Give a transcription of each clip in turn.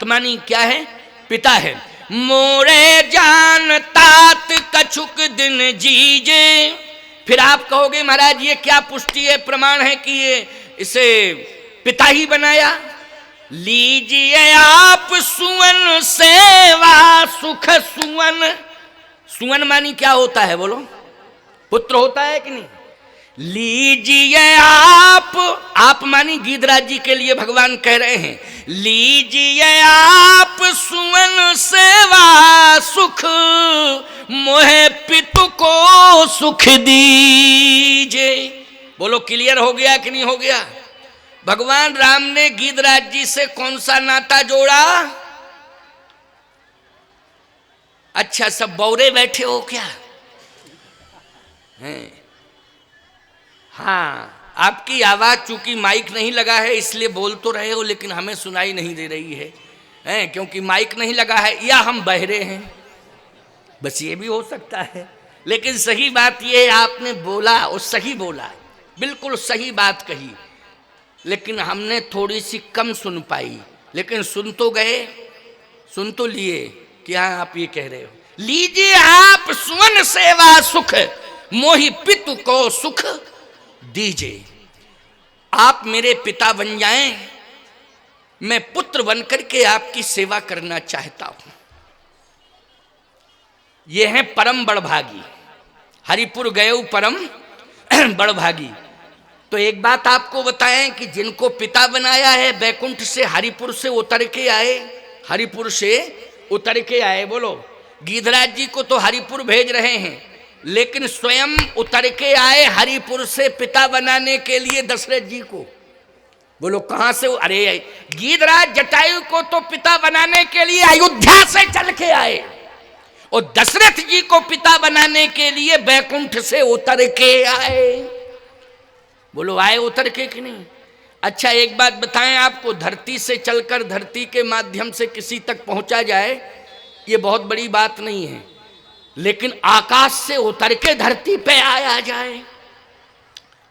मानी क्या है? पिता है। मोरे जान तात कछुक दिन जीजे। फिर आप कहोगे महाराज ये क्या पुष्टि है, प्रमाण है कि ये इसे पिता ही बनाया? लीजिए आप सुवन सेवा सुख सुवन। सुवन मानी क्या होता है बोलो? पुत्र होता है कि नहीं? लीजिए आप मानी गीधराज जी के लिए भगवान कह रहे हैं, लीजिए आप सुवन सेवा सुख मोहे पितु को सुख दीजिए। बोलो क्लियर हो गया कि नहीं हो गया? भगवान राम ने गीधराज जी से कौन सा नाता जोड़ा? अच्छा सब बौरे बैठे हो क्या? हैं? हाँ, आपकी आवाज चूंकि माइक नहीं लगा है इसलिए बोल तो रहे हो लेकिन हमें सुनाई नहीं दे रही है, क्योंकि माइक नहीं लगा है या हम बहरे हैं, बस ये भी हो सकता है। लेकिन सही बात ये आपने बोला और सही बोला, बिल्कुल सही बात कही, लेकिन हमने थोड़ी सी कम सुन पाई। लेकिन सुन तो गए, सुन तो लिए। क्या आप ये कह रहे हो? लीजिए आप सुवन सेवा सुख मोहि पितु को सुख दीजिए। आप मेरे पिता बन जाएं, मैं पुत्र बनकर के आपकी सेवा करना चाहता हूं। ये है परम बड़भागी। हरिपुर गए परम बड़भागी। तो एक बात आपको बताएं कि जिनको पिता बनाया है बैकुंठ से हरिपुर से उतर के आए, हरिपुर से उतर के आए। बोलो गीधराज जी को तो हरिपुर भेज रहे हैं, लेकिन स्वयं उतर के आए हरिपुर से पिता बनाने के लिए दशरथ जी को। बोलो कहां से? अरे गीधराज जटायु को तो पिता बनाने के लिए अयोध्या से चल के आए, और दशरथ जी को पिता बनाने के लिए बैकुंठ से उतर के आए। बोलो आए उतर के कि नहीं? अच्छा एक बात बताएं आपको, धरती से चलकर धरती के माध्यम से किसी तक पहुंचा जाए ये बहुत बड़ी बात नहीं है, लेकिन आकाश से उतर के धरती पे आया जाए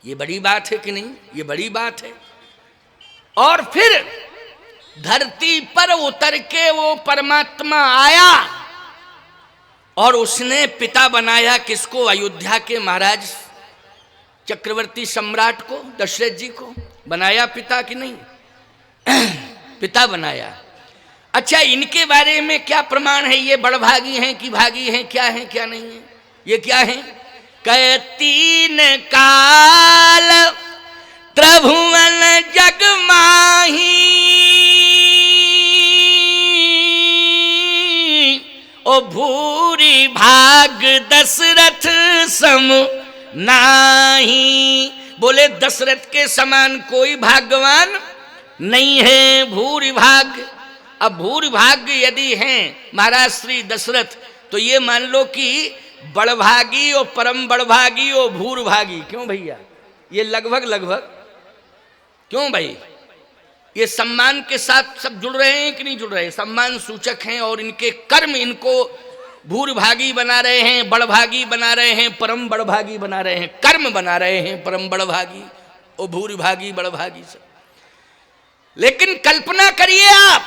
ये बड़ी बात है कि नहीं? ये बड़ी बात है। और फिर धरती पर उतर के वो परमात्मा आया और उसने पिता बनाया किसको? अयोध्या के महाराज चक्रवर्ती सम्राट को, दशरथ जी को बनाया पिता कि नहीं? पिता बनाया। अच्छा इनके बारे में क्या प्रमाण है? ये बड़भागी हैं कि भागी हैं? क्या है क्या नहीं है? ये क्या है? कह तीन काल त्रिभुवन जग माही, ओ भूरी भाग दशरथ सम नाही। बोले दशरथ के समान कोई भाग्यवान नहीं है, भूरी भाग। अब भूरी भाग्य यदि हैं महाराज श्री दशरथ, तो ये मान लो कि बड़भागी और परम बड़भागी और भूरभागी। क्यों भैया? ये लगभग लगभग क्यों भाई? ये सम्मान के साथ सब जुड़ रहे हैं कि नहीं जुड़ रहे? सम्मान सूचक हैं और इनके कर्म इनको भूरभागी बना रहे हैं, बड़भागी बना रहे हैं, परम बड़भागी बना रहे हैं, कर्म बना रहे हैं परम बड़भागी और भूरभागी बड़भागी सब। लेकिन कल्पना करिए आप,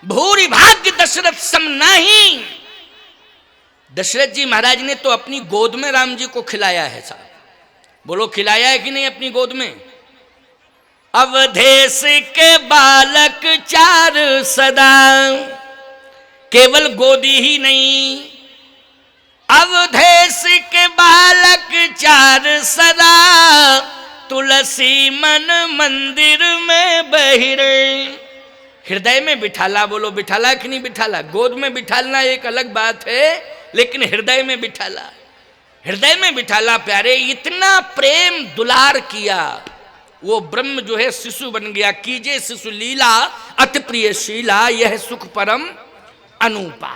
भूरी भाग्य दशरथ सम नहीं। दशरथ जी महाराज ने तो अपनी गोद में राम जी को खिलाया है साहब। बोलो खिलाया है कि नहीं अपनी गोद में? अवधेश के बालक चार सदा, केवल गोदी ही नहीं, अवधेश के बालक चार सदा, तुलसी मन मंदिर में बहिरे। हृदय में बिठाला। बोलो बिठाला कि नहीं बिठाला? गोद में बिठालना एक अलग बात है, लेकिन हृदय में बिठाला, हृदय में बिठाला प्यारे। इतना प्रेम दुलार किया, वो ब्रह्म जो है शिशु बन गया। कीजे शिशु लीला अति प्रिय शीला, यह सुख परम अनूपा।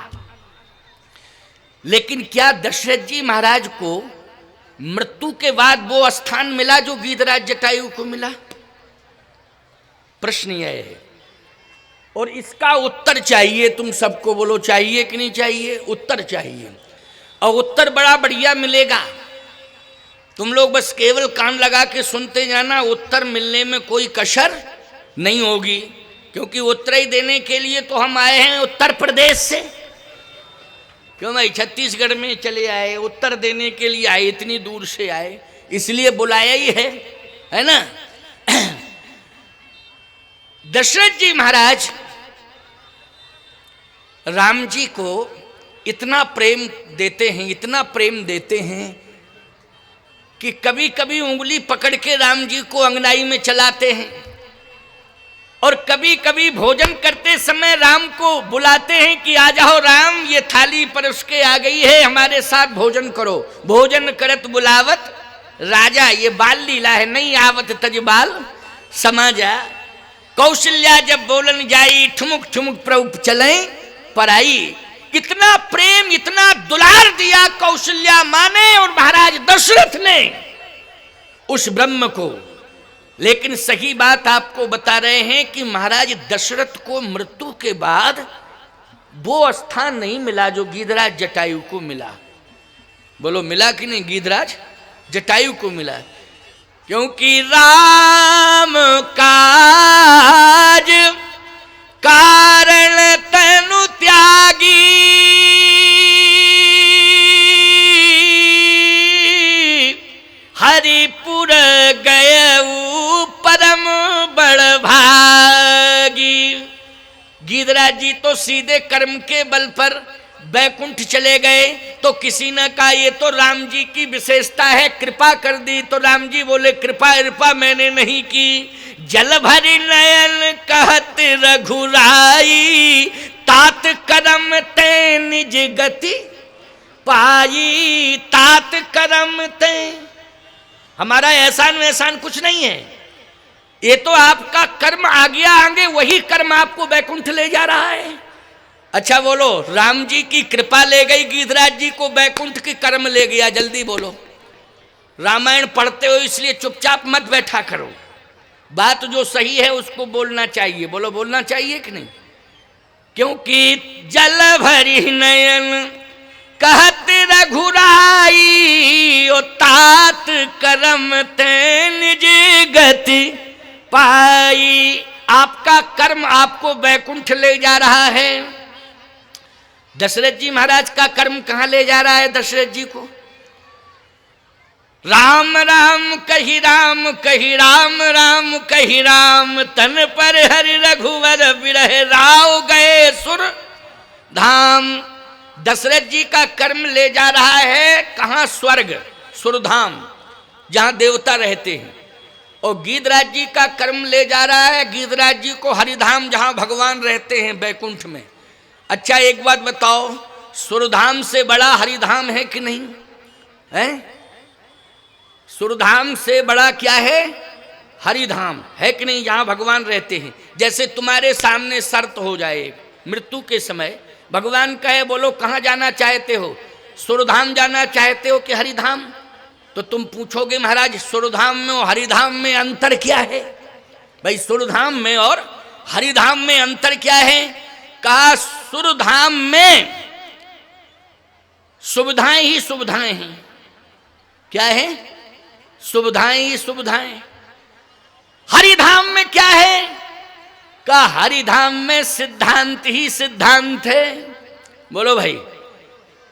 लेकिन क्या दशरथ जी महाराज को मृत्यु के बाद वो स्थान मिला जो गीधराज जटायु को मिला? प्रश्न यह है, और इसका उत्तर चाहिए तुम सबको। बोलो चाहिए कि नहीं चाहिए? उत्तर चाहिए, और उत्तर बड़ा बढ़िया मिलेगा। तुम लोग बस केवल कान लगा के सुनते जाना, उत्तर मिलने में कोई कसर नहीं होगी। क्योंकि उत्तराई देने के लिए तो हम आए हैं उत्तर प्रदेश से। क्यों भाई, छत्तीसगढ़ में चले आए, उत्तर देने के लिए आए, इतनी दूर से आए, इसलिए बुलाया ही है ना। दशरथ जी महाराज राम जी को इतना प्रेम देते हैं, इतना प्रेम देते हैं कि कभी कभी उंगली पकड़ के राम जी को अंगनाई में चलाते हैं, और कभी कभी भोजन करते समय राम को बुलाते हैं कि आ जाओ राम, ये थाली परोस के आ गई है, हमारे साथ भोजन करो। भोजन करत बुलावत राजा, ये बाल लीला है, नहीं आवत तज बाल समाजा। कौशल्या जब बोलन जाई, ठुमुक ठुमुक प्रभु चले पराई। इतना प्रेम, इतना दुलार दिया कौशल्या माँ ने और महाराज दशरथ ने उस ब्रह्म को। लेकिन सही बात आपको बता रहे हैं कि महाराज दशरथ को मृत्यु के बाद वो स्थान नहीं मिला जो गीधराज जटायु को मिला। बोलो मिला कि नहीं? गीधराज जटायु को मिला, क्योंकि राम काज कारण तनु त्यागी, हरिपुर गयऊ परम बड़ भागी। गीधराज जी तो सीधे कर्म के बल पर बैकुंठ चले गए, तो किसी ने कहा ये तो राम जी की विशेषता है, कृपा कर दी। तो राम जी बोले कृपा कृपा मैंने नहीं की। जल भरी नयन कहत रघुराई, तात करम ते निज गति पाई। तात करम ते, हमारा एहसान वैसान कुछ नहीं है, ये तो आपका कर्म आ गया आगे, वही कर्म आपको बैकुंठ ले जा रहा है। अच्छा बोलो, राम जी की कृपा ले गई गीधराज जी को बैकुंठ की कर्म ले गया? जल्दी बोलो। रामायण पढ़ते हो इसलिए चुपचाप मत बैठा करो, बात जो सही है उसको बोलना चाहिए। बोलो बोलना चाहिए कि नहीं? क्योंकि जल भरी नयन कहत रघुराई, ओ तात करम ते निज गति पाई। आपका कर्म आपको बैकुंठ ले जा रहा है। दशरथ जी महाराज का कर्म कहां ले जा रहा है दशरथ जी को? राम राम कही राम कही, राम राम कही राम, तन पर हरि रघुवर बिरह राव गए सुर धाम। दशरथ जी का कर्म ले जा रहा है कहां? स्वर्ग, सुरधाम, जहां देवता रहते हैं। और गीधराज जी का कर्म ले जा रहा है गीधराज जी को हरिधाम, जहां भगवान रहते हैं बैकुंठ में। अच्छा एक बात बताओ, सुरधाम से बड़ा हरिधाम है कि नहीं है? सुरधाम से बड़ा क्या है? हरिधाम है कि नहीं, जहां भगवान रहते हैं। जैसे तुम्हारे सामने शर्त हो जाए मृत्यु के समय, भगवान कहे बोलो कहां जाना चाहते हो, सुरधाम जाना चाहते हो कि हरिधाम? तो तुम पूछोगे महाराज सुरधाम में और हरिधाम में अंतर क्या है? भाई सुरधाम में और हरिधाम में अंतर क्या है? कहा सुरधाम में सुविधाएं ही सुविधाएं हैं। क्या है? सुविधाएं ही सुविधाएं। हरिधाम में क्या है? कहा हरिधाम में सिद्धांत ही सिद्धांत है। बोलो भाई,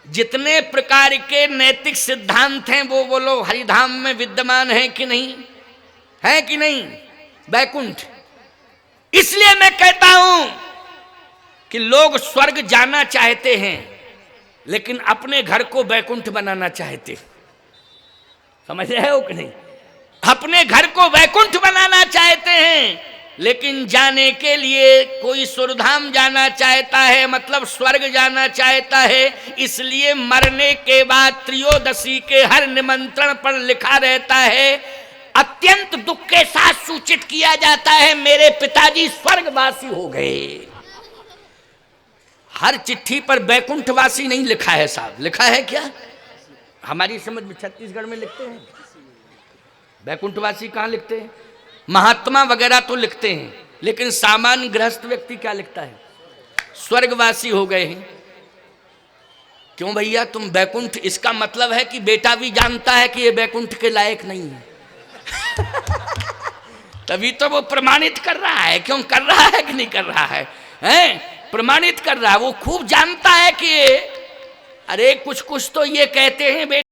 जितने प्रकार के नैतिक सिद्धांत हैं वो बोलो हरिधाम में विद्यमान है कि नहीं? है कि नहीं? बैकुंठ। इसलिए मैं कहता हूं कि लोग स्वर्ग जाना चाहते हैं लेकिन अपने घर को बैकुंठ बनाना चाहते। समझ रहे हो कि नहीं? अपने घर को बैकुंठ बनाना चाहते हैं, लेकिन जाने के लिए कोई सुरधाम जाना चाहता है, मतलब स्वर्ग जाना चाहता है। इसलिए मरने के बाद त्रयोदशी के हर निमंत्रण पर लिखा रहता है, अत्यंत दुख के साथ सूचित किया जाता है मेरे पिताजी स्वर्गवासी हो गए। हर चिट्ठी पर बैकुंठवासी नहीं लिखा है साहब, लिखा है क्या? हमारी समझ में छत्तीसगढ़ में लिखते हैं, बैकुंठवासी कहाँ लिखते हैं? महात्मा वगैरह तो लिखते हैं, लेकिन सामान्य गृहस्थ व्यक्ति क्या लिखता है? स्वर्गवासी हो गए हैं। क्यों भैया तुम बैकुंठ? इसका मतलब है कि बेटा भी जानता है कि ये बैकुंठ के लायक नहीं है। तभी तो वो प्रमाणित कर रहा है। क्यों कर रहा है कि नहीं कर रहा है? हैं? प्रमाणित कर रहा है। वो खूब जानता है कि अरे कुछ कुछ तो ये कहते हैं बेटा